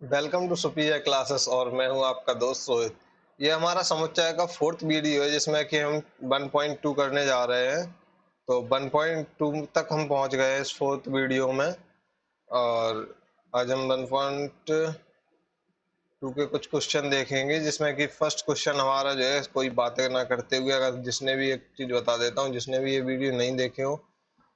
Welcome to superior classes और मैं हूं आपका दोस्त रोहित। ये हमारा समुच्चय का फोर्थ वीडियो है जिसमें कि हम 1.2 करने जा रहे हैं। तो 1.2 तक हम पहुंच गए इस फोर्थ वीडियो में और आज हम 1.2 के कुछ क्वेश्चन देखेंगे जिसमें कि फर्स्ट क्वेश्चन हमारा जो है कोई बातें ना करते हुए, अगर जिसने भी एक चीज बता देता हूँ, जिसने भी ये वीडियो नहीं देखे हो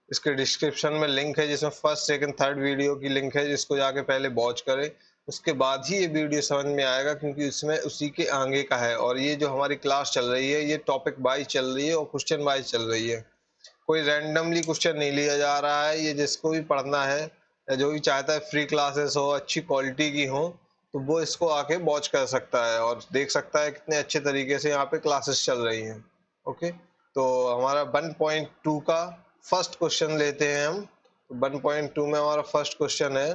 इसके डिस्क्रिप्शन में लिंक है जिसमें फर्स्ट सेकंड थर्ड वीडियो की लिंक है, जिसको जाके पहले वॉच करें। उसके बाद ही ये वीडियो समझ में आएगा क्योंकि इसमें उसी के आगे का है और ये जो हमारी क्लास चल रही है ये टॉपिक वाइज चल रही है और क्वेश्चन वाइज चल रही है। कोई रैंडमली क्वेश्चन नहीं लिया जा रहा है। ये जिसको भी पढ़ना है या जो भी चाहता है फ्री क्लासेस हो, अच्छी क्वालिटी की हो, तो वो इसको आके वॉच कर सकता है और देख सकता है कितने अच्छे तरीके से यहाँ पे क्लासेस चल रही हैं। ओके, तो हमारा 1.2 का फर्स्ट क्वेश्चन लेते हैं हम। 1.2 में हमारा फर्स्ट क्वेश्चन है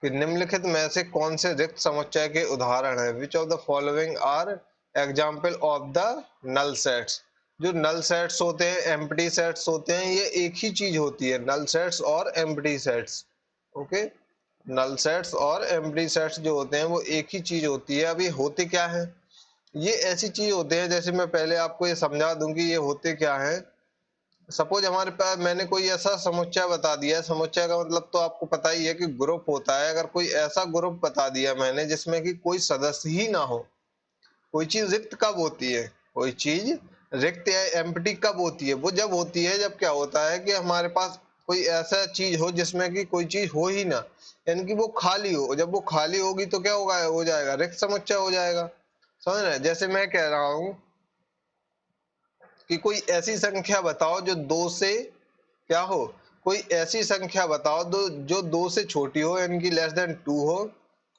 कि निम्नलिखित में से कौन से रिक्त समुच्चय के उदाहरण हैं? Which of the following are example of the null sets? जो नल सेट्स होते हैं, एम्प्टी सेट्स होते हैं, ये एक ही चीज होती है, नल सेट्स और एम्प्टी सेट्स। ओके, नल सेट्स और एम्प्टी सेट्स जो होते हैं वो एक ही चीज होती है। अब ये होते क्या है? ये ऐसी चीज होते हैं, जैसे मैं पहले आपको ये समझा दूं कि ये होते क्या है। सपोज हमारे पास मैंने कोई ऐसा समुच्चय बता दिया है। समुच्चय का मतलब तो आपको पता ही है कि ग्रुप होता है। अगर कोई ऐसा ग्रुप बता दिया मैंने जिसमें कि कोई सदस्य ही ना हो, कोई चीज रिक्त कब होती है? कोई चीज रिक्त या एम्प्टी कब होती है? वो जब होती है जब क्या होता है कि हमारे पास कोई ऐसा चीज हो जिसमें कि कोई चीज हो ही ना, यानी कि वो खाली हो। जब वो खाली होगी तो क्या होगा? हो जाएगा रिक्त समुच्चय हो जाएगा। समझ रहे हैं? जैसे मैं कह रहा हूं कि कोई ऐसी संख्या बताओ जो दो से क्या हो। कोई ऐसी संख्या बताओ जो दो से छोटी हो, यानी कि लेस देन 2 हो,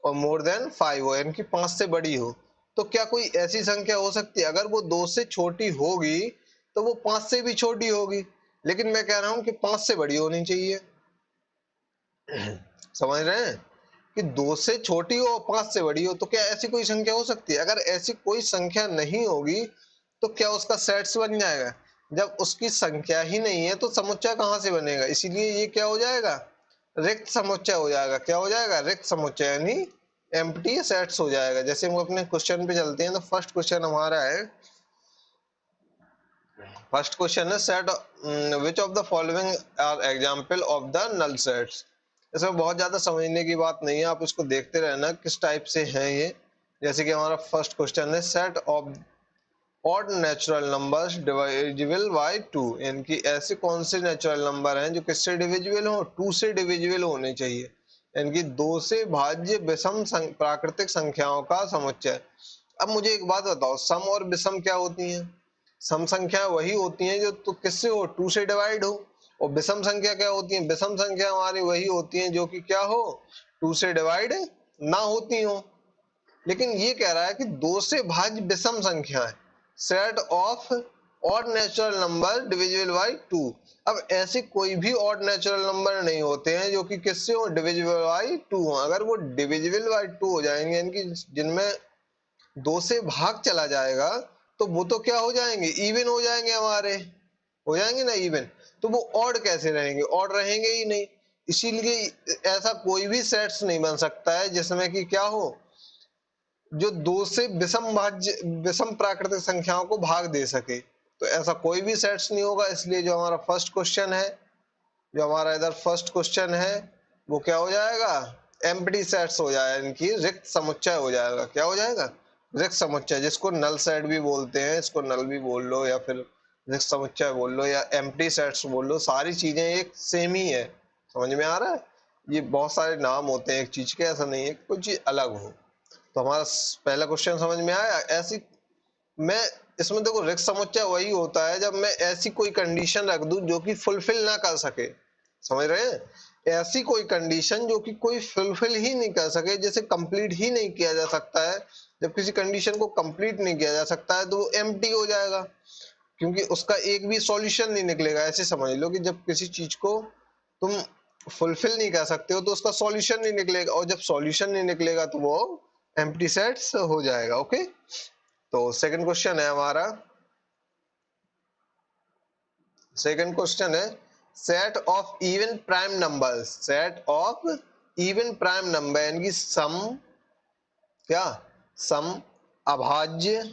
और मोर देन 5 हो, यानी कि 5 से बड़ी हो। तो क्या कोई ऐसी संख्या हो सकती है? अगर वो 2 से छोटी होगी तो वो 5 से भी छोटी होगी, लेकिन मैं कह रहा हूं कि 5 से बड़ी होनी चाहिए। समझ रहे हैं कि 2 से छोटी हो और 5 से बड़ी हो, तो क्या ऐसी कोई संख्या हो सकती है? अगर ऐसी कोई संख्या नहीं होगी तो क्या उसका सेट्स बन जाएगा? जब उसकी संख्या ही नहीं है तो समुच्चय कहां से बनेगा? इसीलिए ये क्या हो जाएगा? रिक्त समुच्चय हो जाएगा। क्या हो जाएगा? रिक्त समुच्चय, यानी एम्प्टी सेट्स हो जाएगा। जैसे हम अपने क्वेश्चन पे चलते हैं तो फर्स्ट क्वेश्चन हमारा है, फर्स्ट क्वेश्चन है set which of the following are example of the null sets. इसमें बहुत ज्यादा समझने की बात नहीं है, आप इसको देखते रहना किस टाइप से है ये। जैसे कि हमारा फर्स्ट क्वेश्चन है set of odd natural numbers divisible by 2, यानी कि ऐसे कौन से नेचुरल नंबर हैं जो किससे डिविजिबल हो? 2 से डिविजिबल होने चाहिए, यानी कि 2 से भाज्य विषम प्राकृतिक संख्याओं का समुच्चय। अब मुझे एक बात बताओ, सम और विषम क्या होती हैं? सम संख्या वही होती हैं जो तो किससे हो? 2 से डिवाइड हो। और विषम संख्या क्या होती है? विषम संख्या हमारी वही होती हैं जो कि क्या हो? 2 से डिवाइड ना होती हो। लेकिन ये कह रहा है कि 2 से भाज्य विषम संख्या है, set of odd natural number divisible by 2। अब ऐसे कोई भी ऑड नेचुरल नंबर नहीं होते हैं जो कि किससे हो? डिविजिबल बाय 2 हो। अगर वो डिविजिबल बाय 2 हो जाएंगे, यानी कि जिनमें 2 से भाग चला जाएगा, तो वो तो क्या हो जाएंगे? इवन हो जाएंगे हमारे, हो जाएंगे ना इवन। तो वो ऑड कैसे रहेंगे? ऑड रहेंगे ही नहीं। इसीलिए ऐसा कोई भी सेट्स नहीं बन सकता है जिसमें कि क्या हो, जो 2 से विषम प्राकृतिक संख्याओं को भाग दे सके। तो ऐसा कोई भी सेट्स नहीं होगा। इसलिए जो हमारा फर्स्ट क्वेश्चन है, जो हमारा इधर फर्स्ट क्वेश्चन है, वो क्या हो जाएगा? एम्प्टी सेट्स हो जाएगा, यानी कि रिक्त समुच्चय हो जाएगा। क्या हो जाएगा? रिक्त समुच्चय, जिसको नल सेट भी बोलते हैं, इसको नल भी बोल लो या फिर रिक्त समुच्चय बोल लो या एम्प्टी सेट्स बोल लो, सारी चीजें एक सेम ही है। समझ में आ रहा है? ये बहुत सारे नाम होते हैं एक चीज के, ऐसा नहीं है कोई चीज अलग हो। तो हमारा पहला क्वेश्चन समझ में आया। ऐसी मैं इसमें देखो, रिक्त समुच्चय वही होता है जब मैं ऐसी कोई कंडीशन रख दूं जो कि फुलफिल ना कर सके। समझ रहे हैं? ऐसी कोई कंडीशन जो कि कोई फुलफिल ही नहीं कर सके, जैसे कंप्लीट ही नहीं किया जा सकता है। जब किसी कंडीशन को कंप्लीट नहीं किया जा सकता है तो वो एम्प्टी हो जाएगा, क्योंकि उसका एक भी सॉल्यूशन नहीं निकलेगा। ऐसे समझ लो कि जब किसी चीज को तुम फुलफिल नहीं कर सकते हो तो उसका सॉल्यूशन नहीं निकलेगा, और जब सॉल्यूशन नहीं निकलेगा तो वो एम्प्टी सेट्स हो जाएगा। ओके, तो सेकंड क्वेश्चन है हमारा, सेकंड क्वेश्चन है set of even prime numbers, set of even prime number यानी कि सम, क्या सम अभाज्य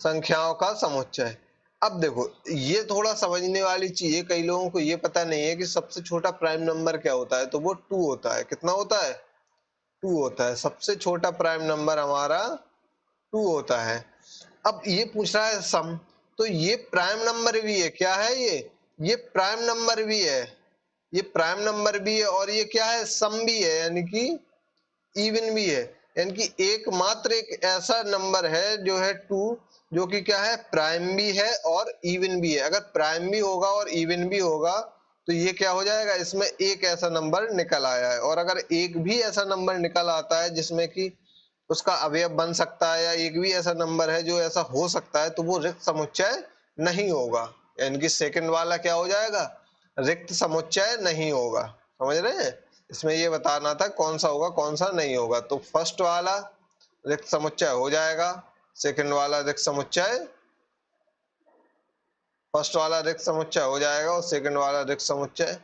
संख्याओं का समुच्चय। अब देखो ये थोड़ा समझने वाली चीज है, कई लोगों को ये पता नहीं है कि सबसे छोटा प्राइम नंबर क्या होता है, तो वो 2 होता है। कितना होता है? 2 होता है। सबसे छोटा प्राइम नंबर हमारा 2 होता है। अब ये पूछ रहा है सम, तो ये प्राइम नंबर भी है। क्या है ये प्राइम नंबर भी है, ये प्राइम नंबर भी है और ये क्या है? सम भी है, यानी कि इवन भी है। यानी कि एकमात्र एक ऐसा नंबर है जो है 2, जो कि क्या है? प्राइम भी है और इवन भी है। अगर प्राइम भी होगा और इवन भी होगा तो ये क्या हो जाएगा? इसमें एक ऐसा नंबर निकल आया है। और अगर एक भी ऐसा नंबर निकल आता है जिसमें कि उसका अवयव बन सकता है, या एक भी ऐसा नंबर है जो ऐसा हो सकता है, तो वो रिक्त समुच्चय नहीं होगा। यानी कि सेकंड वाला क्या हो जाएगा? रिक्त समुच्चय नहीं होगा। समझ रहे हैं? इसमें ये बताना था कौन सा होगा कौन सा नहीं होगा। तो फर्स्ट वाला रिक्त समुच्चय हो जाएगा, सेकंड वाला रिक्त समुच्चय, फर्स्ट वाला रिक्त समुच्चय हो जाएगा और सेकंड वाला रिक्त समुच्चय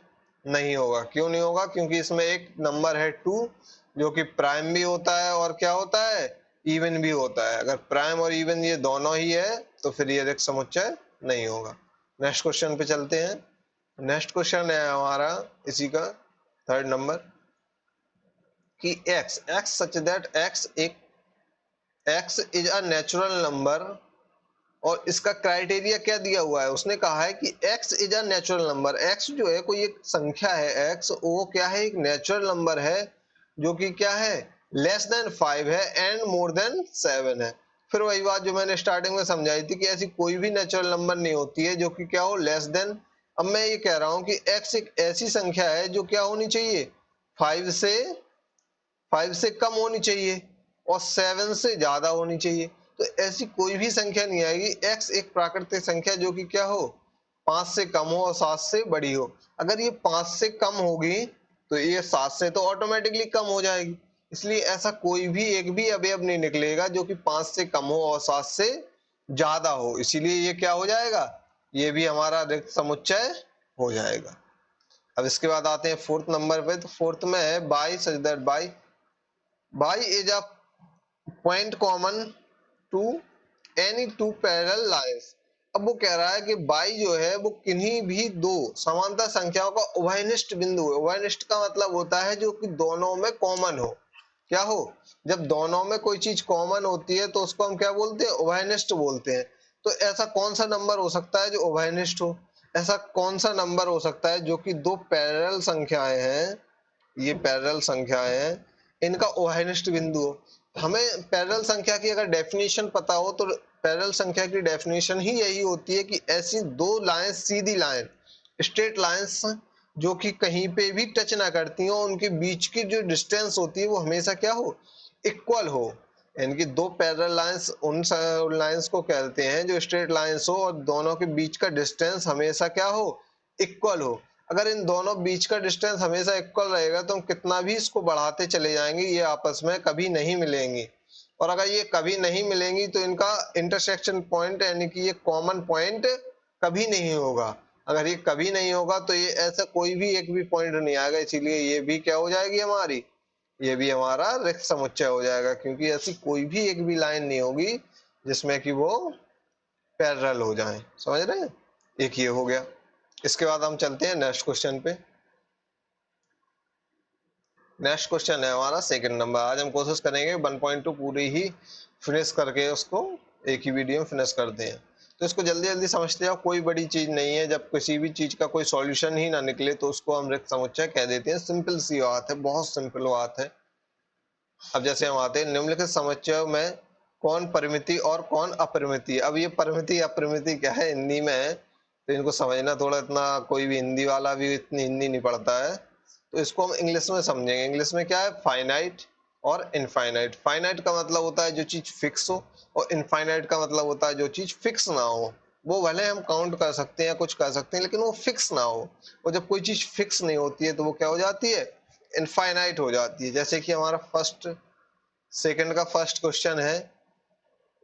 नहीं होगा। क्यों नहीं होगा? क्योंकि इसमें एक नंबर है 2 जो कि प्राइम भी होता है और क्या होता है? इवन भी होता है। अगर प्राइम और इवन ये दोनों ही है तो फिर ये रिक्त समुच्चय नहीं होगा। नेक्स्ट क्वेश्चन पे चलते हैं। नेक्स्ट क्वेश्चन है हमारा इसी का थर्ड नंबर कि x such that x is a natural number, और इसका क्राइटेरिया क्या दिया हुआ है? उसने कहा है कि x is a natural number. x जो है कोई एक संख्या है, x वो क्या है? एक नेचुरल नंबर है जो कि क्या है? लेस देन 5 है एंड मोर देन 7 है। फिर वही बात जो मैंने स्टार्टिंग में समझाई थी कि ऐसी कोई भी नेचुरल नंबर नहीं होती है जो कि क्या हो? Less than. अब मैं ये कह रहा हूं कि x एक ऐसी संख्या है जो क्या होनी चाहिए? 5 से 5 से कम होनी चाहिए और 7 से ज्यादा होनी चाहिए। तो ऐसी कोई भी संख्या नहीं आएगी। x एक प्राकृतिक संख्या जो कि क्या हो? 5 से कम हो और 7 से बड़ी हो। अगर ये 5 से कम होगी तो ये 7 से तो ऑटोमेटिकली कम हो जाएगी। इसलिए ऐसा कोई भी एक भी अवयव नहीं निकलेगा जो कि 5 से कम हो और 7 से ज्यादा हो। इसीलिए ये क्या हो जाएगा? ये भी हमारा रिक्त समुच्चय हो जाएगा। अब इसके बाद आते हैं फोर्थ नंबर पे। तो फोर्थ में है by such that by is a point common to any two parallel lines. अब वो कह रहा है कि बाई जो है वो किन्हीं भी दो समांतर संख्याओं का उभयनिष्ठ बिंदु है। उभयनिष्ठ का मतलब होता है जो कि दोनों में कॉमन हो। क्या हो? जब दोनों में कोई चीज कॉमन होती है तो उसको हम क्या बोलते हैं? उभयनिष्ठ बोलते हैं। तो ऐसा कौन सा नंबर हो सकता है जो उभयनिष्ठ हो? ऐसा कौन सा नंबर हो सकता है जो कि दो पैरेलल संख्याएं हैं, ये पैरेलल संख्याएं हैं, इनका उभयनिष्ठ बिंदु हो? हमें पैरेलल संख्या की अगर डेफिनेशन पता हो तो पैरेलल संख्या की डेफिनेशन ही यही होती है कि ऐसी दो लाइन, सीधी लाइन, स्ट्रेट लाइंस जो कि कहीं पे भी टच ना करती हो, उनके बीच की जो डिस्टेंस होती है वो हमेशा क्या हो? इक्वल हो। यानी कि दो पैरेलल लाइंस उन लाइंस को कहते हैं जो स्ट्रेट लाइंस हो और दोनों के बीच का डिस्टेंस हमेशा क्या हो? इक्वल हो। अगर इन दोनों बीच का डिस्टेंस हमेशा इक्वल रहेगा तो हम कितना भी इसको बढ़ाते चले जाएंगे, ये आपस में कभी नहीं मिलेंगी। और अगर ये कभी नहीं मिलेंगी तो इनका इंटरसेक्शन पॉइंट यानी कि ये कॉमन पॉइंट कभी नहीं होगा। अगर ये कभी नहीं होगा तो ये ऐसा कोई भी एक भी पॉइंट नहीं आएगा। इसीलिए ये भी क्या हो जाएगी हमारी? ये भी हमारा रिक्त समुच्चय हो जाएगा, क्योंकि ऐसी कोई भी एक भी लाइन नहीं होगी जिसमें कि वो पैरेलल हो जाए। समझ रहे हैं? एक ये हो गया। इसके बाद हम चलते हैं नेक्स्ट क्वेश्चन पे। नेक्स्ट क्वेश्चन है हमारा सेकंड नंबर। आज हम कोशिश करेंगे 1.2 पूरी ही फिनिश करके उसको एक ही वीडियो में फिनिश करते हैं। तो इसको जल्दी जल्दी समझते जाओ, कोई बड़ी चीज नहीं है। जब किसी भी चीज का कोई सॉल्यूशन ही ना निकले तो उसको हम रिक्त समुच्चय कह देते हैं। सिंपल सी बात है, बहुत सिंपल बात है। अब जैसे हम आते हैं निम्नलिखित समुच्चय में कौन परिमिति और कौन अपरिमिति। अब ये परिमिति अपरिमिति क्या है हिंदी में है, तो इनको समझना थोड़ा, इतना कोई भी हिंदी वाला भी इतनी हिंदी नहीं पढ़ता है, तो इसको हम इंग्लिश में समझेंगे। इंग्लिश में क्या है? फाइनाइट और इनफाइनाइट। फाइनाइट का मतलब होता है जो चीज फिक्स हो, और इनफाइनाइट का मतलब होता है जो चीज फिक्स ना हो। वो भले हम काउंट कर सकते हैं या कुछ कर सकते हैं लेकिन वो फिक्स ना हो। और जब कोई चीज फिक्स नहीं होती है तो वो क्या हो जाती है? इनफाइनाइट हो जाती है। जैसे कि हमारा सेकंड का फर्स्ट क्वेश्चन है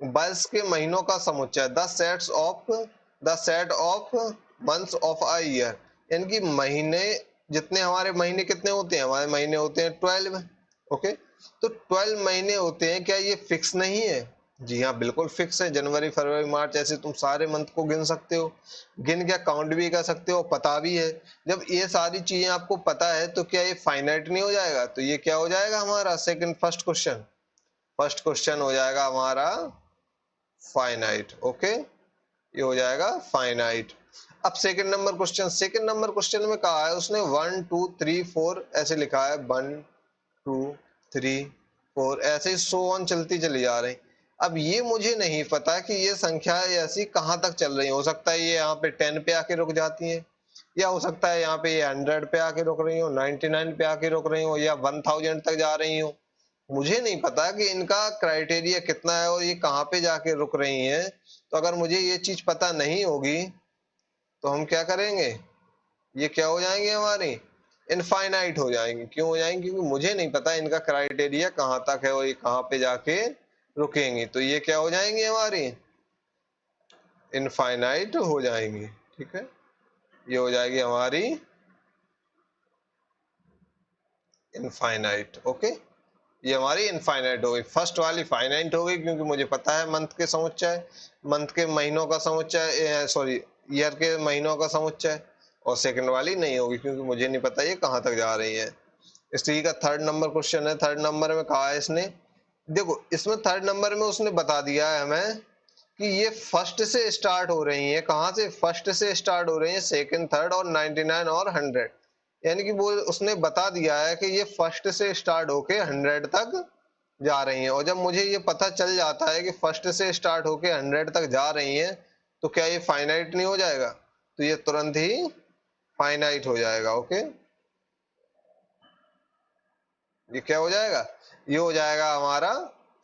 वर्ष के महीनों का समुच्चय, the set of months of a year. यानी कि महीने जितने हमारे महीने कितने होते हैं, हमारे महीने होते हैं 12। ओके, तो 12 महीने होते हैं, क्या ये फिक्स नहीं है? जी हाँ, बिल्कुल फिक्स है। जनवरी, फरवरी, मार्च, ऐसे तुम सारे मंथ को गिन सकते हो, गिन क्या काउंट भी कर सकते हो, पता भी है। जब ये सारी चीजें आपको पता है तो क्या ये फाइनाइट नहीं हो जाएगा? तो ये क्या हो जाएगा हमारा सेकंड फर्स्ट क्वेश्चन हो जाएगा हमारा फाइनाइट। ओके, ये हो जाएगा फाइनाइट। अब सेकंड नंबर क्वेश्चन में कहा है उसने 1 2 3 4 ऐसे लिखा है, 1 2 3 4 ऐसे ही सो ऑन चलती चली जा रही। अब ये मुझे नहीं पता कि ये संख्या ऐसी कहाँ तक चल रही है। हो सकता है ये यहाँ पे 10 पे आके रुक जाती है, या हो सकता है यहाँ पे ये 100 पे आके रुक रही हो, 99 पे आके रुक रही हो, या 1000 तक जा रही हो। मुझे नहीं पता कि इनका क्राइटेरिया कितना है और ये कहाँ पे जाके रुक रही हैं। तो अगर मुझे ये चीज पता नहीं होगी तो हम क्या करेंगे, ये क्या हो जाएंगे हमारी इनफाइनाइट हो जाएंगे। क्यों हो जाएंगे? क्योंकि मुझे नहीं पता इनका क्राइटेरिया कहाँ तक है और ये कहाँ पे जाके रुकेंगी। तो ये क्या हो जाएंगी हमारी इनफाइनाइट हो जाएंगी। ठीक है, ये हो जाएगी हमारी इनफाइनाइट। ओके, ये हमारी इनफाइनाइट हो गई। फर्स्ट वाली फाइनाइट हो गई क्योंकि मुझे पता है मंथ के महीनों का समुच्चय, सॉरी ईयर के महीनों का समुच्चय। और सेकंड वाली नहीं होगी क्योंकि मुझे नहीं पता ये कहाँ तक जा रही है। इसी का थर्ड नंबर क्वेश्चन है। थर्ड नंबर में कहा है इसने, देखो इसमें थर्ड नंबर में उसने बता दिया है हमें कि ये फर्स्ट से स्टार्ट हो रही है। कहाँ से? फर्स्ट से स्टार्ट हो रही है, सेकंड, थर्ड और 99 और 100। यानी कि वो उसने बता दिया है कि ये फर्स्ट से स्टार्ट होके 100 तक जा रही हैं। और जब मुझे ये पता चल जाता है कि फर्स्ट से स्टार्ट होके 100 तक जा रही हैं, तो क्या ये फाइनाइट नहीं हो जाएगा? तो ये तुरंत ही फाइनाइट हो जाएगा। ओके, ये क्या हो जाएगा? ये हो जाएगा हमारा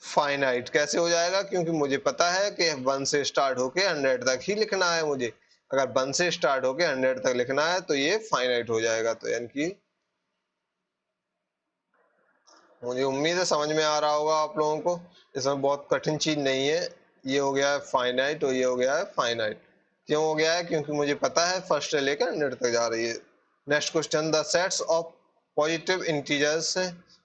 फाइनाइट। कैसे हो जाएगा? क्योंकि मुझे पता है कि 1 से स्टार्ट होके 100 तक ही लिखना है मुझे। अगर 1 से स्टार्ट होके 100 तक लिखना है तो ये फाइनाइट हो जाएगा। तो यानी कि मुझे उम्मीद है समझ में आ रहा होगा आप लोगों को, इसमें बहुत कठिन चीज नहीं है। ये हो गया है फाइनाइट और ये हो गया है फाइनाइट। क्यों हो गया है? क्योंकि मुझे पता है फर्स्ट से लेकर 100 तक जा रही है। Next question, the sets of positive integers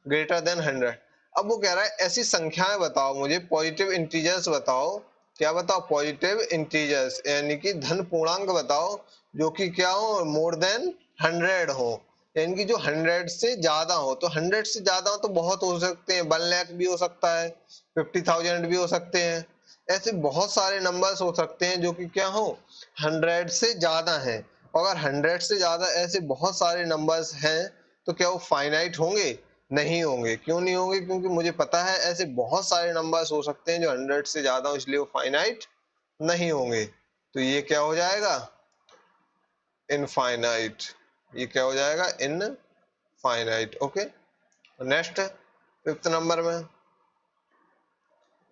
greater than 100। अब वो कह रहा है ऐसी संख्याएं बताओ मुझे, पॉजिटिव इंटीजर्स बताओ। क्या बताओ? पॉजिटिव इंटीजर्स यानी कि धन पूर्णांक बताओ जो कि क्या हो, मोर देन 100 हो। यानी कि जो 100 से ज्यादा हो। तो 100 से ज्यादा हो तो बहुत हो सकते हैं, 1 लाख भी हो सकता है, 50,000 भी हो सकते हैं। ऐसे बहुत सारे नंबर्स हो सकते हैं जो कि क्या हो, 100 से ज्यादा हैं। अगर 100 से ज्यादा ऐसे बहुत सारे नंबर्स हैं तो क्या वो फाइनाइट होंगे? नहीं होंगे। क्यों नहीं होंगे? क्योंकि मुझे पता है ऐसे बहुत सारे नंबर्स हो सकते हैं जो 100 से ज्यादा हो, इसलिए वो फाइनाइट नहीं होंगे। तो ये क्या हो जाएगा? इनफाइनाइट। ये क्या हो जाएगा? Infinite. Okay, next fifth number में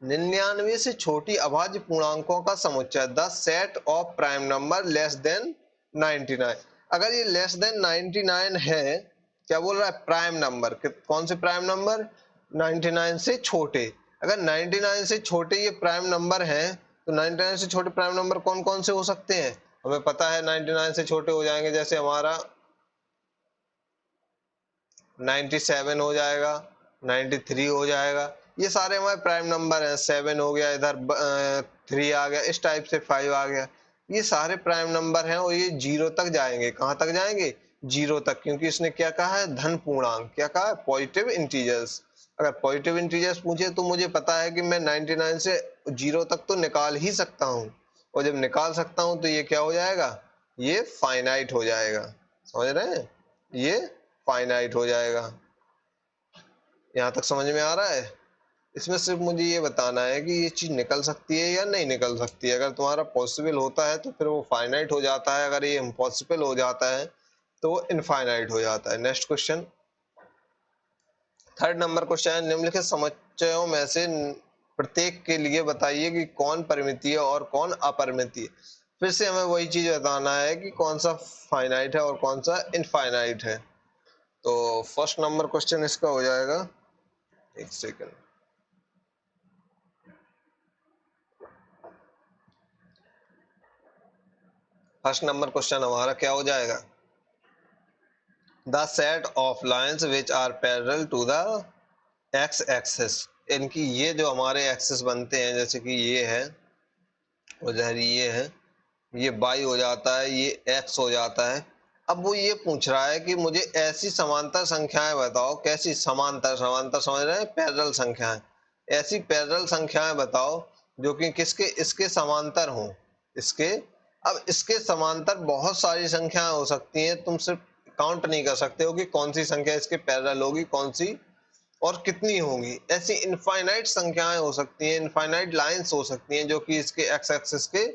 99 से छोटी अभाज्य पूर्णांकों का समुच्चय, the set of prime number less than 99। अगर ये लेस देन 99 है, क्या बोल रहा है? Prime number. कौन से प्राइम नंबर? 99 से छोटे। अगर 99 से छोटे ये प्राइम नंबर हैं तो 99 से छोटे प्राइम नंबर कौन कौन से हो सकते हैं? हमें पता है 99 से छोटे हो जाएंगे, जैसे हमारा 97 हो जाएगा, 93 हो जाएगा। ये सारे हमारे प्राइम नंबर हैं। 7 हो गया, इधर 3 आ गया, इस टाइप से 5 आ गया। ये सारे प्राइम नंबर हैं और ये 0 तक जाएंगे। कहाँ तक जाएंगे? 0 तक। क्योंकि इसने क्या कहा है? धन पूर्णांक। क्या कहा है? Positive integers. अगर पॉजिटिव इंटीजर्स पूछे तो मुझे पता है कि मैं 99 से 0 तक तो निकाल ही सकता हूँ। और जब निकाल सकता हूँ तो ये क्या हो जाएगा? ये फाइनाइट हो जाएगा। समझ रहे हैं? ये फाइनाइट हो जाएगा। यहाँ तक समझ में आ रहा है? इसमें सिर्फ मुझे ये बताना है कि ये चीज निकल सकती है या नहीं निकल सकती है। अगर तुम्हारा पॉसिबल होता है तो फिर वो फाइनाइट हो जाता है, अगर ये इम्पॉसिबल हो जाता है तो वो इनफाइनाइट हो जाता है। Next question, third number question, निम्नलिखित समुच्चयों में से प्रत्येक के लिए बताइए कि कौन परिमितीय और कौन अपरिमितीय। फिर से हमें वही चीज बताना है कि कौन सा फाइनाइट है और कौन सा इनफाइनाइट है। तो फर्स्ट नंबर क्वेश्चन इसका हो जाएगा, एक सेकेंड, फर्स्ट नंबर क्वेश्चन हमारा क्या हो जाएगा? The set of lines which are parallel to the x axis, इनकी ये जो हमारे एक्सिस बनते हैं, जैसे कि ये है उधर, ये है, ये y हो जाता है, ये x हो जाता है। अब वो ये पूछ रहा है कि मुझे ऐसी समांतर संख्याएं बताओ, कैसी समांतर, समांतर समझ रहे हैं, पैरेलल संख्याएं, ऐसी पैरेलल संख्याएं बताओ जो कि किसके, इसके समांतर हों, इसके। अब इसके समांतर बहुत सारी संख्याएं हो सकती हैं, तुम सिर्फ काउंट नहीं कर सकते हो कि कौन सी संख्या इसके पैरेलल होगी, कौन सी और कितनी होंगी। ऐसी इनफाइनाइट संख्याएं हो सकती हैं, इनफाइनाइट लाइंस हो सकती हैं जो कि इसके एक्स एक्सिस के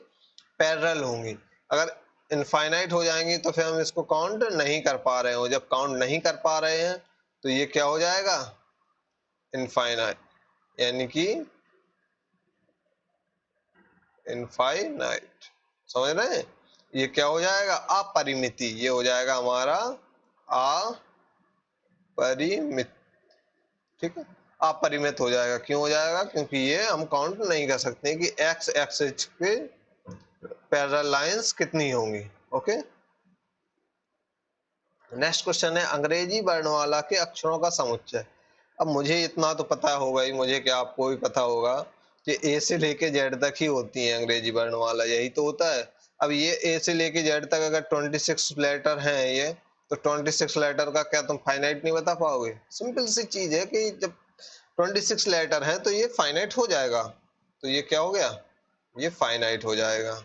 पैरेलल होंगी। अगर इनफाइनाइट हो जाएंगी तो फिर हम इसको काउंट नहीं कर पा रहे हो। जब काउंट नहीं कर पा रहे हैं तो ये क्या हो जाएगा, इनफाइनाइट, यानी कि इनफाइनाइट, समझ रहे हैं। ये क्या हो जाएगा, अपरिमिति, ये हो जाएगा हमारा अपरिमित, ठीक है, अपरिमित हो जाएगा। क्यों हो जाएगा, क्योंकि ये हम काउंट नहीं कर सकते कि एक्स एक्सिस पे पैरेलल लाइंस कितनी होंगी। ओके, नेक्स्ट क्वेश्चन है अंग्रेजी वर्णमाला के अक्षरों का समुच्चय। अब मुझे इतना तो पता होगा ही, मुझे क्या आपको भी पता होगा कि ए से लेके जेड तक ही होती है अंग्रेजी वर्णमाला, यही तो होता है। अब ये ए से लेके जेड तक अगर 26 लेटर हैं ये, तो 26 लेटर का क्या तुम फाइनाइट नहीं बता पाओगे। सिंपल सी चीज है कि जब 26 लेटर हैं तो ये फाइनाइट हो जाएगा। तो ये क्या हो गया, ये फाइनाइट हो जाएगा,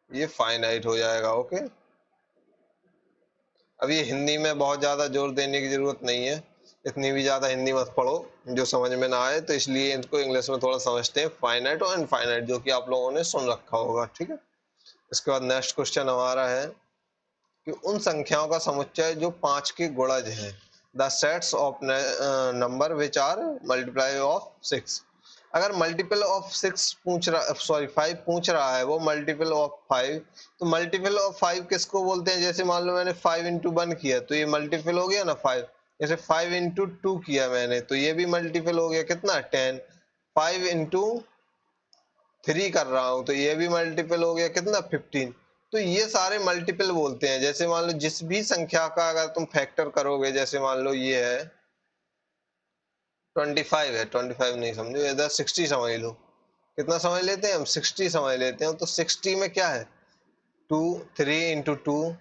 ये फाइनाइट हो जाएगा। ओके, अब ये हिंदी में बहुत ज्यादा जोर देने की जरूरत नहीं है, इतनी भी ज्यादा हिंदी मत पढ़ो जो समझ में ना आए, तो इसलिए इनको इंग्लिश में थोड़ा समझते हैं, फाइनाइट और इनफाइनाइट, जो कि आप लोगों ने सुन रखा होगा। ठीक है, इसके बाद नेक्स्ट क्वेश्चन हमारा है कि उन संख्याओं का समुच्चय जो 5 के गुणज हैं, the sets of number which are multiply of 6। अगर मल्टीपल ऑफ 6 पूछ रहा, सॉरी 5 पूछ रहा है, वो मल्टीपल ऑफ 5, तो मल्टीपल ऑफ 5 किसको बोलते हैं। जैसे मान लो मैंने 5 इंटू 1 किया तो ये मल्टीपल हो गया ना 5। जैसे 5 इंटू 2 किया मैंने तो ये भी मल्टीपल हो गया, कितना 10। 5 इंटू 3 कर रहा हूं तो ये भी मल्टीपल हो गया, कितना 15। तो ये सारे मल्टीपल बोलते हैं। जैसे मान लो जिस भी संख्या का अगर तुम फैक्टर करोगे, जैसे मान लो ये है 25 है, 25 नहीं समझो, इधर 60 समझ लो। कितना समझ लेते हैं हम, 60 समझ लेते हैं। तो 60 में क्या है, 2 3 इंटू 2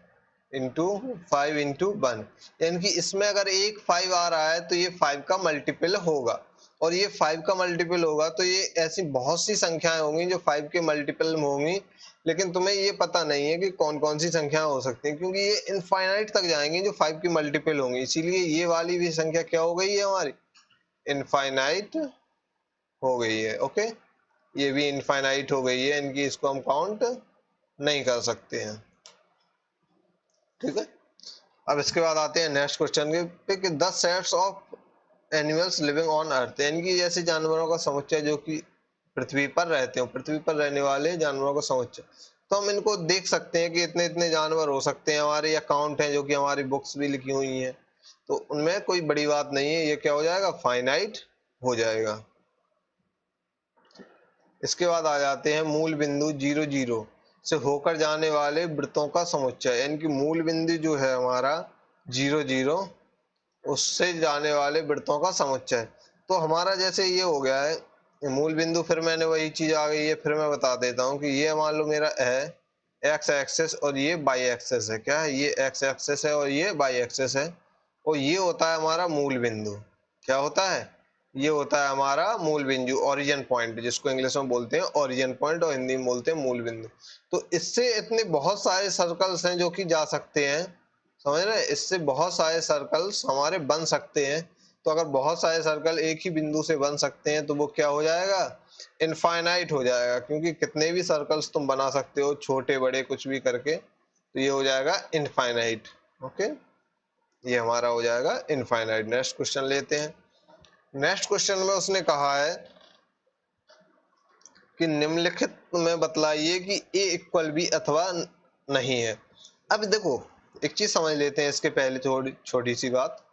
इंटू 5 इंटू 1, यानी कि इसमें अगर एक 5 आ रहा है तो ये 5 का मल्टीपल होगा, और ये 5 का मल्टीपल होगा तो ये ऐसी बहुत सी संख्याएं होंगी जो 5 के मल्टीपल में होंगी, लेकिन तुम्हें ये पता नहीं है कि कौन कौन सी संख्याएं हो सकती हैं, क्योंकि ये इनफाइनाइट तक जाएंगी जो 5 की मल्टीपल होंगी। इसीलिए ये वाली भी संख्या क्या हो गई है हमारी, इनफाइनाइट हो गई है। ओके, ये भी इनफाइनाइट हो गई है, इनकी इसको हम काउंट नहीं कर सकते हैं। ठीक है, अब इसके बाद आते हैं नेक्स्ट क्वेश्चन के पे कि 10 sets of animals living on earth, यानी कि जैसे जानवरों का समुच्चय जो कि पृथ्वी पर रहते हो, पृथ्वी पर रहने वाले जानवरों का समुच्चय। तो हम इनको देख सकते हैं कि इतने इतने जानवर हो सकते हैं, हमारे अकाउंट हैं जो कि हमारी बुक्स भी लिखी हुई हैं, तो उनमें कोई बड़ी बात नहीं है, ये क्या हो जाएगा, फाइनाइट हो जाएगा। इसके बाद आ जाते हैं मूल बिंदु 0 0 से होकर जाने वाले वृत्तों का समुच्चय, यानी कि मूल बिंदु जो है हमारा 0 0 उससे जाने वाले वृत्तों का समुच्चय। तो हमारा जैसे ये हो गया है मूल बिंदु, फिर मैंने वही चीज आ गई है, फिर मैं बता देता हूँ कि ये मान लो मेरा है एक्स एक्सेस और ये वाई एक्सेस है, क्या है, ये एक्स एक्सेस है और ये वाई एक्सेस है, और ये होता है हमारा मूल बिंदु। क्या होता है, ये होता है हमारा मूल बिंदु, ओरिजिन पॉइंट, जिसको इंग्लिश में बोलते हैं ओरिजिन पॉइंट और हिंदी में बोलते हैं मूल बिंदु। तो इससे इतने बहुत सारे सर्कल्स हैं जो कि जा सकते हैं, समझ रहे हैं, इससे बहुत सारे सर्कल्स हमारे बन सकते हैं। तो अगर बहुत सारे सर्कल एक ही बिंदु से बन सकते हैं तो वो क्या हो जाएगा, इनफाइनाइट हो जाएगा, क्योंकि कितने भी सर्कल्स तुम बना सकते हो, छोटे बड़े कुछ भी करके, तो ये हो जाएगा इनफाइनाइट। ओके, ये हमारा हो जाएगा इनफाइनाइट। नेक्स्ट क्वेश्चन लेते हैं। नेक्स्ट क्वेश्चन में उसने कहा है कि निम्नलिखित में बतलाइए कि ए इक्वल बी अथवा नहीं है। अब देखो एक चीज समझ लेते हैं इसके पहले, छोटी सी बात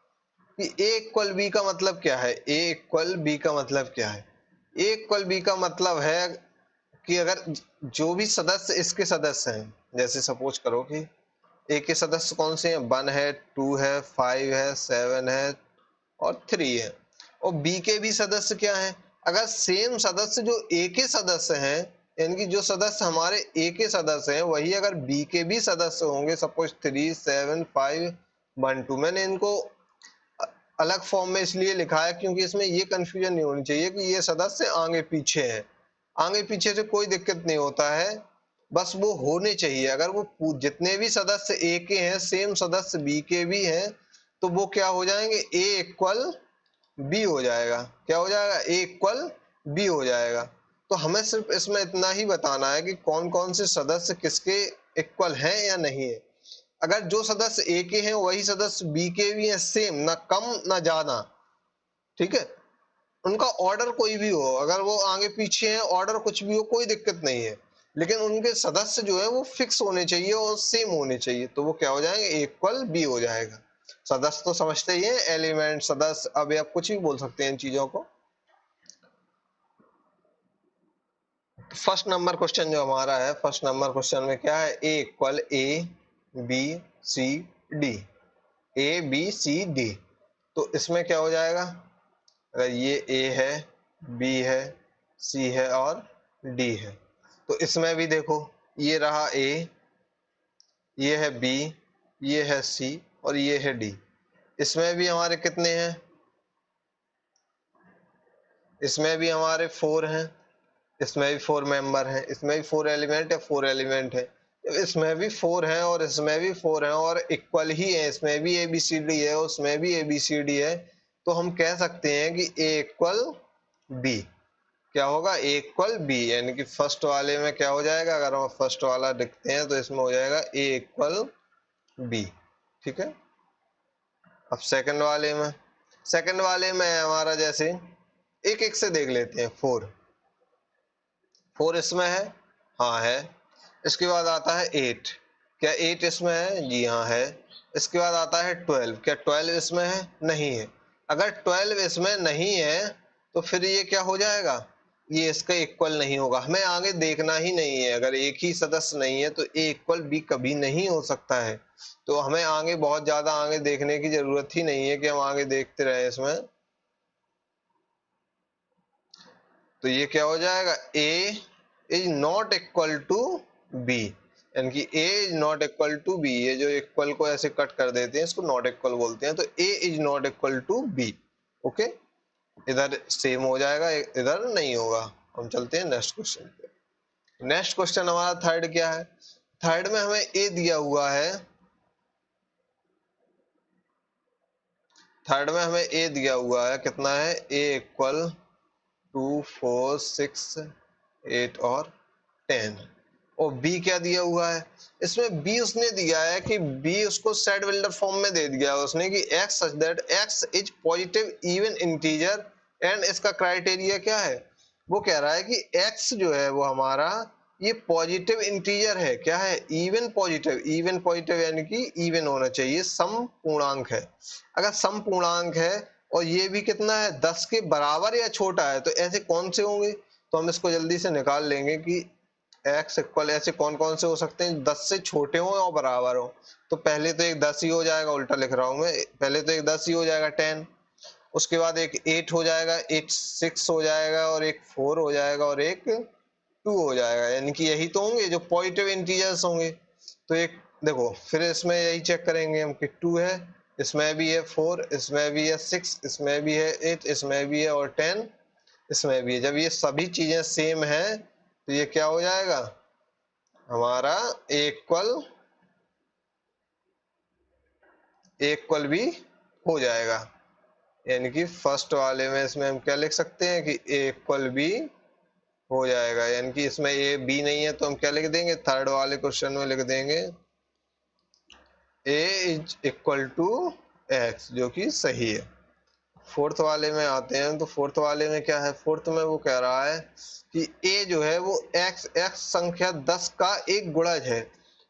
कि ए इक्वल बी का मतलब क्या है। ए इक्वल बी का मतलब क्या है, ए इक्वल बी का मतलब है कि अगर जो भी सदस्य इसके सदस्य हैं, जैसे सपोज करो कि ए के सदस्य कौन से हैं, 1 है, 2 है, 5 है, 7 है और 3 है, और बी के भी सदस्य क्या हैं, अगर सेम सदस्य जो ए के सदस्य हैं, यानी कि जो सदस्य हमारे ए के सदस्य हैं वही अगर बी के भी सदस्य होंगे, सपोज 3, 7, 5, 1, 2, मैंने इनको अलग फॉर्म में इसलिए लिखा है क्योंकि इसमें ये कंफ्यूजन नहीं होनी चाहिए कि ये सदस्य आगे पीछे हैं। आगे पीछे से कोई दिक्कत नहीं होता है, बस वो होने चाहिए। अगर वो जितने भी सदस्य ए के हैं सेम सदस्य बी के भी हैं तो वो क्या हो जाएंगे, ए इक्वल बी हो जाएगा। क्या हो जाएगा, ए इक्वल बी हो जाएगा। तो हमें सिर्फ इसमें इतना ही बताना है कि कौन कौन से सदस्य किसके इक्वल हैं या नहीं है। अगर जो सदस्य ए के हैं वही सदस्य बी के भी हैं, सेम, ना कम ना ज्यादा, ठीक है। उनका ऑर्डर कोई भी हो, अगर वो आगे पीछे हैं, ऑर्डर कुछ भी हो, कोई दिक्कत नहीं है, लेकिन उनके सदस्य जो है वो फिक्स होने चाहिए और सेम होने चाहिए। तो वो क्या हो जाएंगे, ए इक्वल बी हो जाएगा। सदस्य तो समझते ही है, एलिमेंट, सदस्य, अब आप कुछ भी बोल सकते हैं इन चीजों को। फर्स्ट नंबर क्वेश्चन जो हमारा है, फर्स्ट नंबर क्वेश्चन में क्या है, A equal A B C D, A B C D. तो इसमें क्या हो जाएगा, अगर ये ए है, बी है, सी है और डी है, तो इसमें भी देखो ये रहा ए, ये है बी, ये है सी और ये है डी। इसमें भी हमारे कितने हैं, इसमें भी हमारे 4 हैं, इसमें भी 4 मेंबर हैं, इसमें भी 4 एलिमेंट है, 4 एलिमेंट है, इसमें भी 4 हैं और इसमें भी 4 हैं और इक्वल ही है, इसमें भी ए बी सी डी है, उसमें भी ए बी सी डी है। तो हम कह सकते हैं कि ए इक्वल बी। क्या होगा, ए इक्वल बी, यानी कि फर्स्ट वाले में क्या हो जाएगा, अगर हम फर्स्ट वाला लिखते हैं तो इसमें हो जाएगा ए इक्वल बी, ठीक है। अब सेकंड वाले में हमारा जैसे एक एक से देख लेते हैं। 4 इसमें है, हाँ है। इसके बाद आता है 8, क्या 8 इसमें है, जी हाँ है। इसके बाद आता है 12, क्या 12 इसमें है, नहीं है। अगर 12 इसमें नहीं है तो फिर ये क्या हो जाएगा, ये इसका इक्वल नहीं होगा। हमें आगे देखना ही नहीं है, अगर एक ही सदस्य नहीं है तो ए इक्वल बी कभी नहीं हो सकता है। तो हमें आगे बहुत ज्यादा आगे देखने की जरूरत ही नहीं है कि हम आगे देखते रहे इसमें। तो ये क्या हो जाएगा, A is not equal to B, यानी कि A is not equal to B. ये जो इक्वल को ऐसे कट कर देते हैं इसको नॉट इक्वल बोलते हैं। तो A is not equal to B, okay. इधर सेम हो जाएगा, इधर नहीं होगा। हम चलते हैं नेक्स्ट क्वेश्चन पे। नेक्स्ट क्वेश्चन हमारा थर्ड क्या है, थर्ड में हमें ए दिया हुआ है, थर्ड में हमें ए दिया हुआ है, कितना है, ए इक्वल 2 4 6 8 और 10। और बी क्या दिया हुआ है, इसमें बी उसने दिया है कि बी उसको सेट बिल्डर फॉर्म में दे दिया है उसने कि x such that x is positive even integer and इसका क्राइटेरिया क्या है, वो कह रहा है कि एक्स जो है वो हमारा ये पॉजिटिव इंटीजर है, क्या है, इवन पॉजिटिव। इवन पॉजिटिव यानी कि इवन होना चाहिए, सम पूर्णांक है। अगर सम पूर्णांक है और ये भी कितना है, 10 के बराबर या छोटा है, तो ऐसे कौन से होंगे, तो हम इसको जल्दी से निकाल लेंगे कि एक्स इक्वल ऐसे कौन कौन से हो सकते हैं, 10 से छोटे हो और बराबर हो। तो पहले तो एक 10 ही हो जाएगा, उल्टा लिख रहा हूं मैं, पहले तो एक 10 ही हो जाएगा 10, उसके बाद एक 8 हो जाएगा, 8 6 हो जाएगा और एक 4 हो जाएगा और एक 2 हो जाएगा, यानी कि यही तो होंगे जो पॉजिटिव इंटीजर्स होंगे। तो एक देखो फिर इसमें यही चेक करेंगे हम कि 2 है, इसमें भी है 4, इसमें भी है 6, इसमें भी है 8, इसमें भी है और 10 इसमें भी है। जब ये सभी चीजें सेम है तो ये क्या हो जाएगा हमारा इक्वल भी हो जाएगा। यानी कि फर्स्ट वाले में इसमें हम क्या लिख सकते हैं कि ए इक्वल बी हो जाएगा, यानी कि इसमें ए बी नहीं है तो हम क्या लिख देंगे, थर्ड वाले क्वेश्चन में लिख देंगे ए इज इक्वल टू एक्स, जो कि सही है। फोर्थ वाले में आते हैं, तो फोर्थ वाले में क्या है, फोर्थ में वो कह रहा है कि ए जो है वो एक्स संख्या 10 का एक गुणज है।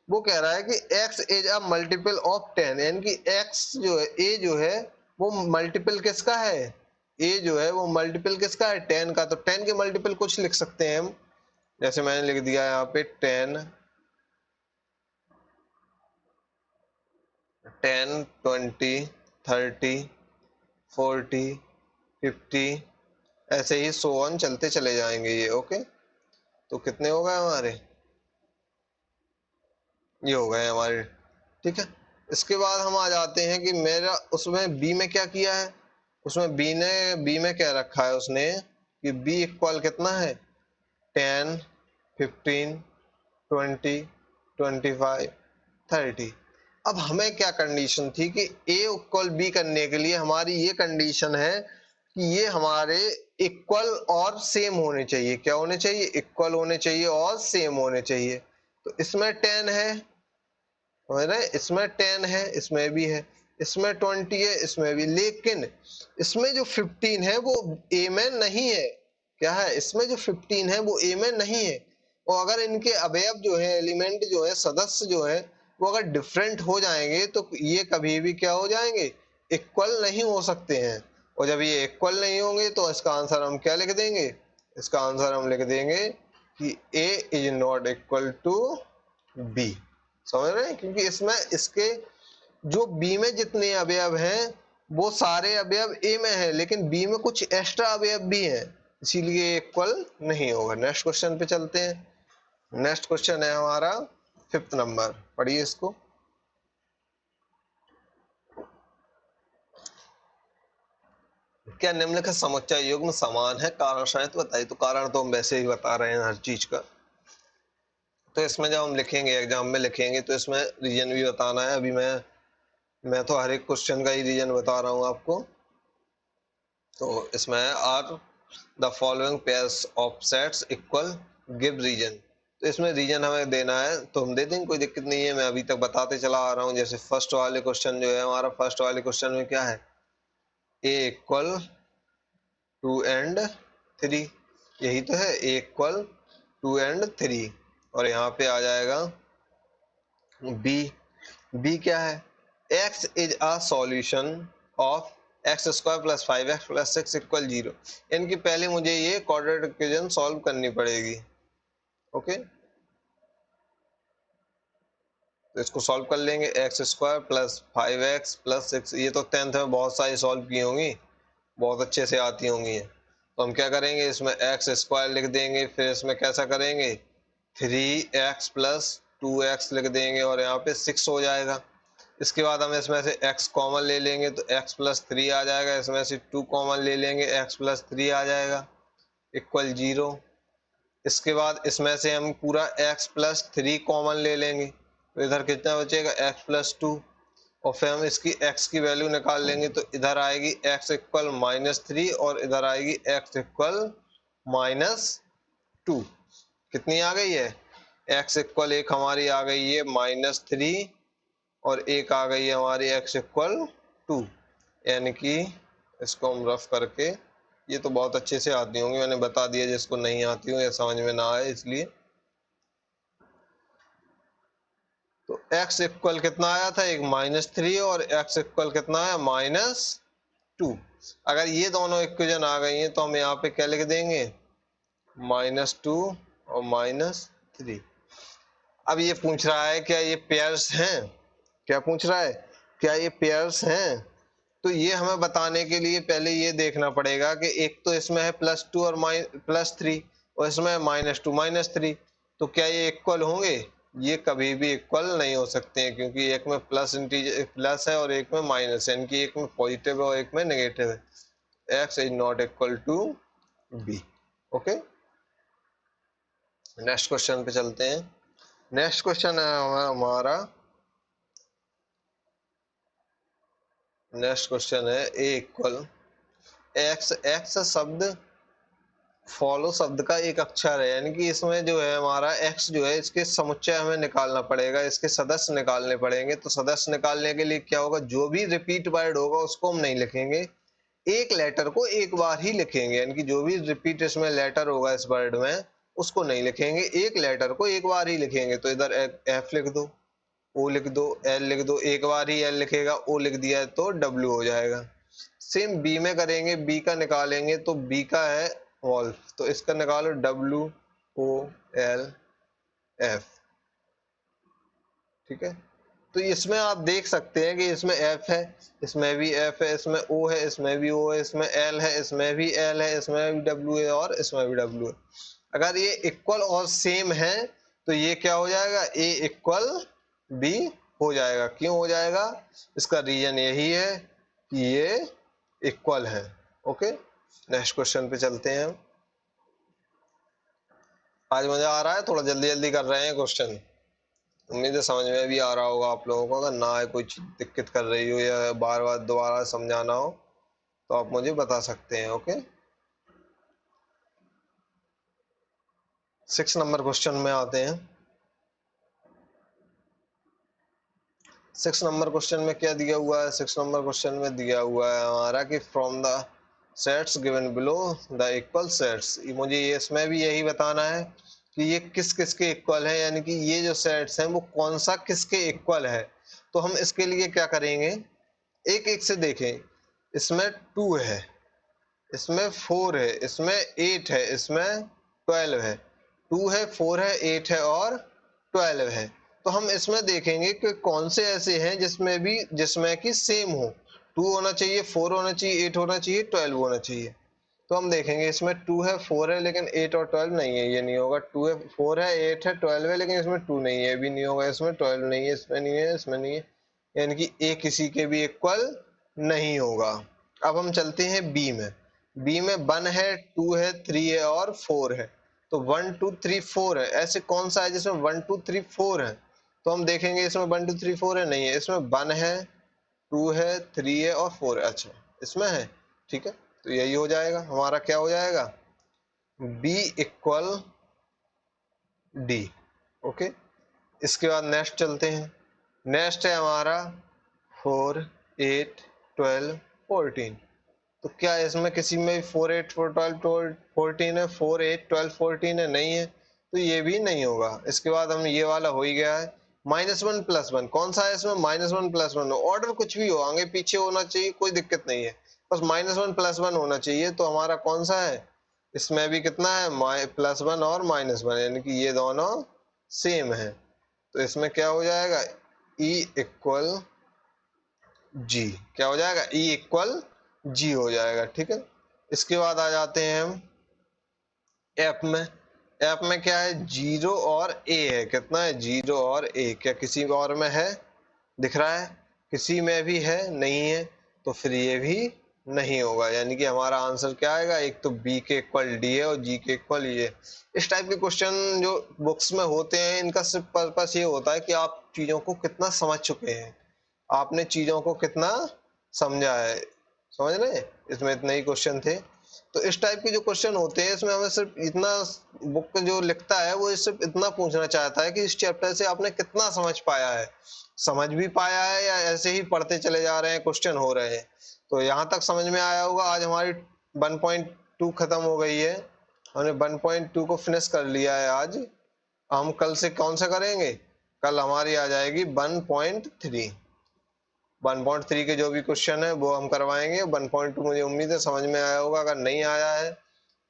वो कह रहा है कि x is a multiple of 10, यानी कि x जो है, a जो है वो मल्टीपल किसका है, a जो है वो मल्टीपल किसका है, 10 का। तो 10 के मल्टीपल कुछ लिख सकते हैं हम, जैसे मैंने लिख दिया यहाँ पे 10 20 30 40 50, ऐसे ही सो ऑन चलते चले जाएंगे ये। ओके, तो कितने हो गए हमारे, ये हो गए हमारे। ठीक है, इसके बाद हम आ जाते हैं कि मेरा उसमें बी में क्या किया है। उसमें बी में क्या रखा है उसने कि बी इक्वल कितना है 10 15 20 25 30। अब हमें क्या कंडीशन थी कि ए इक्वल बी करने के लिए हमारी ये कंडीशन है कि ये हमारे इक्वल और सेम होने चाहिए। क्या होने चाहिए, इक्वल होने चाहिए और सेम होने चाहिए। तो इसमें 10 है, इसमें 10 है, इसमें भी है, इसमें 20 है, इसमें भी, लेकिन इसमें जो 15 है वो ए में नहीं है। क्या है, इसमें जो 15 है वो ए में नहीं है। और अगर इनके अवयव जो है, एलिमेंट जो है, सदस्य जो है, वो अगर डिफरेंट हो जाएंगे तो ये कभी भी क्या हो जाएंगे, इक्वल नहीं हो सकते हैं। और जब ये इक्वल नहीं होंगे तो इसका आंसर हम क्या लिख देंगे, इसका आंसर हम लिख देंगे कि A is not equal to B. समझ रहे हैं, क्योंकि इसमें इसके जो बी में जितने अवयव हैं वो सारे अवयव ए में है, लेकिन बी में कुछ एक्स्ट्रा अवयव भी हैं, इसीलिए इक्वल नहीं होगा। नेक्स्ट क्वेश्चन पे चलते हैं। नेक्स्ट क्वेश्चन है हमारा 5th नंबर, पढ़िए इसको। क्या निम्नलिखित समुच्चय युग्म समान है, कारण सहित बताइए। तो कारण तो हम वैसे ही बता रहे हैं हर चीज का। तो इसमें जब हम लिखेंगे, एग्जाम में लिखेंगे, तो इसमें रीजन भी बताना है। अभी मैं तो हर एक क्वेश्चन का ही रीजन बता रहा हूँ आपको। तो इसमें are the following pairs of sets equal, give reason. तो इसमें रीजन हमें देना है तो हम दे देंगे, कोई दिक्कत नहीं है। मैं अभी तक बताते चला आ रहा हूँ। जैसे फर्स्ट वाले क्वेश्चन जो है हमारा, फर्स्ट वाले क्वेश्चन में क्या है, ए इक्वल 2 एंड 3, यही तो है, ए इक्वल 2 एंड 3। और यहाँ पे आ जाएगा बी क्या है, x is a solution of x square plus 5x plus 6 equal 0। इनकी पहले मुझे ये क्वाड्रेटिक इक्वेशन सॉल्व करनी पड़ेगी। ओके, तो इसको सॉल्व कर लेंगे, x square plus 5x plus 6। ये तो 10th में बहुत सारी सॉल्व की होंगी, बहुत अच्छे से आती होंगी। तो हम क्या करेंगे, इसमें एक्स स्क्वायर लिख देंगे, फिर इसमें कैसा करेंगे 3x प्लस 2x लिख देंगे और यहाँ पे 6 हो जाएगा। इसके बाद हम इसमें से x कॉमन ले लेंगे तो x प्लस 3 आ जाएगा, इसमें से 2 कॉमन ले लेंगे, x प्लस 3 आ जाएगा इक्वल 0। इसके बाद इसमें से हम पूरा x प्लस 3 कॉमन ले लेंगे तो इधर कितना बचेगा, x प्लस 2। और फिर हम इसकी x की वैल्यू निकाल लेंगे तो इधर आएगी x इक्वल -3 और इधर आएगी x इक्वल -2। कितनी आ गई है, x इक्वल एक हमारी आ गई है -3 और एक आ गई है हमारी x इक्वल 2। यानी कि इसको हम रफ करके, ये तो बहुत अच्छे से आती होंगी, मैंने बता दिया जिसको नहीं आती हो या समझ में ना आए इसलिए। तो x इक्वल कितना आया था, एक -3 और x इक्वल कितना है -2। अगर ये दोनों इक्वेशन आ गई हैं तो हम यहाँ पे क्या लिख देंगे, -2 और -3। अब ये पूछ रहा है क्या ये पेयर्स हैं, क्या पूछ रहा है, क्या ये पेयर्स हैं। तो ये हमें बताने के लिए पहले ये देखना पड़ेगा कि एक तो इसमें है +2 और +3 और इसमें है -2 -3, तो क्या ये इक्वल होंगे, ये कभी भी इक्वल नहीं हो सकते हैं, क्योंकि एक में प्लस है और एक में माइनस है, इनकी एक में पॉजिटिव है और एक में नेगेटिव है। x is not equal to b। Okay, next question पे चलते हैं। नेक्स्ट क्वेश्चन है हमारा, नेक्स्ट क्वेश्चन है a इक्वल x शब्द फॉलो शब्द का एक अक्षर है, यानी कि इसमें जो है हमारा x जो है इसके समुच्चय हमें निकालना पड़ेगा, इसके सदस्य निकालने पड़ेंगे। तो सदस्य निकालने के लिए क्या होगा, जो भी रिपीट वर्ड होगा उसको हम नहीं लिखेंगे, एक लेटर को एक बार ही लिखेंगे। यानी कि जो भी रिपीट इसमें लेटर होगा इस वर्ड में उसको नहीं लिखेंगे, एक लेटर को एक बार ही लिखेंगे। तो इधर एफ लिख दो, ओ लिख दो, एल लिख दो, एक बार ही एल लिखेगा, ओ लिख दिया है तो डब्ल्यू हो जाएगा। सेम बी में करेंगे, बी का निकालेंगे तो बी का है वॉल्फ, तो इसका निकालो डब्ल्यू OLF, ठीक है। तो इसमें आप देख सकते हैं कि इसमें F है, इसमें भी F है, इसमें O है, इसमें भी O है, इसमें L है, इसमें भी L है, इसमें भी W है और इसमें भी W है। अगर ये इक्वल और सेम है तो ये क्या हो जाएगा, A इक्वल B हो जाएगा। क्यों हो जाएगा, इसका रीजन यही है कि ये इक्वल है। ओके, नेक्स्ट क्वेश्चन पे चलते हैं हम। आज मजा आ रहा है, थोड़ा जल्दी जल्दी कर रहे हैं क्वेश्चन, उम्मीद है समझ में भी आ रहा होगा आप लोगों को। अगर ना है, कोई चीज दिक्कत कर रही हो या बार बार दोबारा समझाना हो तो आप मुझे बता सकते हैं। ओके, 6 नंबर क्वेश्चन में आते हैं। 6 नंबर क्वेश्चन में क्या दिया हुआ है, 6 नंबर क्वेश्चन में दिया हुआ है हमारा कि from the sets given below the equal sets. मुझे ये इसमें भी यही बताना है कि ये किस किस के इक्वल है, यानी कि ये जो सेट्स हैं वो कौन सा किसके इक्वल है। तो हम इसके लिए क्या करेंगे, एक एक से देखें। इसमें 2 है, इसमें 4 है, इसमें 8 है, इसमें 12 है। 2 है, 4 है, 8 है और 12 है। तो हम इसमें देखेंगे कि कौन से ऐसे हैं जिसमें कि सेम हो। 2 होना चाहिए, 4 होना चाहिए, 8 होना चाहिए, 12 होना चाहिए। तो हम देखेंगे इसमें 2 है, 4 है, लेकिन 8 और 12 नहीं है, ये नहीं होगा। 2 है, 4 है, 8 है, 12 है, लेकिन इसमें 2 नहीं है, भी नहीं होगा। इसमें 12 नहीं है, इसमें नहीं है, इसमें नहीं है, यानी कि ए किसी के भी इक्वल नहीं होगा। अब हम चलते हैं बी में। बी में 1 है, 2 है, 3 है और 4 है। तो 1 2 3 4 है। ऐसे कौन सा है जिसमें 1 2 3 4 है? तो हम देखेंगे इसमें 1 2 3 4 है, नहीं है। इसमें 1 है, 2 है, 3 है और 4 है। अच्छा, इसमें है, ठीक है। तो यही हो जाएगा हमारा, क्या हो जाएगा, बी इक्वल डी। ओके, इसके बाद नेक्स्ट चलते हैं। नेक्स्ट है हमारा 4 8 12 14। तो क्या इसमें किसी में 4 8 4 12 14 है, 4 8 12 14 है, नहीं है। तो ये भी नहीं होगा। इसके बाद हम ये वाला हो ही गया है। -1 +1 कौन सा है इसमें, -1 +1। ऑर्डर कुछ भी हो, आगे पीछे होना चाहिए, कोई दिक्कत नहीं है, बस -1 +1 होना चाहिए। तो हमारा कौन सा है, इसमें भी कितना है, +1 और -1, यानी कि ये दोनों सेम है। तो इसमें क्या हो जाएगा, E इक्वल G। क्या हो जाएगा, E इक्वल G हो जाएगा, ठीक है। इसके बाद आ जाते हैं हम ऐप में। ऐप में क्या है, 0 और A है। कितना है, 0 और A। क्या किसी और में है, दिख रहा है, किसी में भी है, नहीं है। तो फिर ये भी नहीं होगा, यानी कि हमारा आंसर क्या आएगा, एक तो B के इक्वल D है और G के इक्वल ये। इस टाइप के क्वेश्चन जो बुक्स में होते हैं, इनका सिर्फ पर्पस ये होता है कि आप चीजों को कितना समझ चुके हैं, आपने चीजों को कितना समझा है, समझ रहे हैं। इसमें इतने ही क्वेश्चन थे। तो इस टाइप के जो क्वेश्चन होते हैं, इसमें हमें सिर्फ इतना, बुक जो लिखता है वो सिर्फ इतना पूछना चाहता है कि इस चैप्टर से आपने कितना समझ पाया है, समझ भी पाया है या ऐसे ही पढ़ते चले जा रहे हैं, क्वेश्चन हो रहे हैं। तो यहाँ तक समझ में आया होगा। आज हमारी 1.2 खत्म हो गई है, हमने 1.2 को फिनिश कर लिया है आज। हम कल से कौन सा करेंगे, कल हमारी आ जाएगी 1.3। 1.3 के जो भी क्वेश्चन है वो हम करवाएंगे। 1.2 मुझे उम्मीद है समझ में आया होगा। अगर नहीं आया है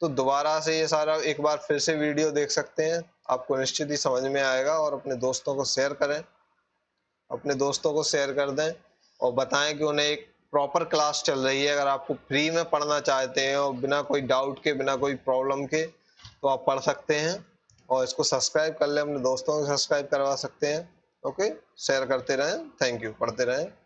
तो दोबारा से ये सारा एक बार फिर से वीडियो देख सकते हैं, आपको निश्चित ही समझ में आएगा। और अपने दोस्तों को शेयर करें, अपने दोस्तों को शेयर कर दें और बताएं कि उन्हें एक प्रॉपर क्लास चल रही है। अगर आपको फ्री में पढ़ना चाहते हैं और बिना कोई डाउट के, बिना कोई प्रॉब्लम के, तो आप पढ़ सकते हैं। और इसको सब्सक्राइब कर लें, अपने दोस्तों को सब्सक्राइब करवा सकते हैं। ओके, शेयर करते रहें। थैंक यू, पढ़ते रहें।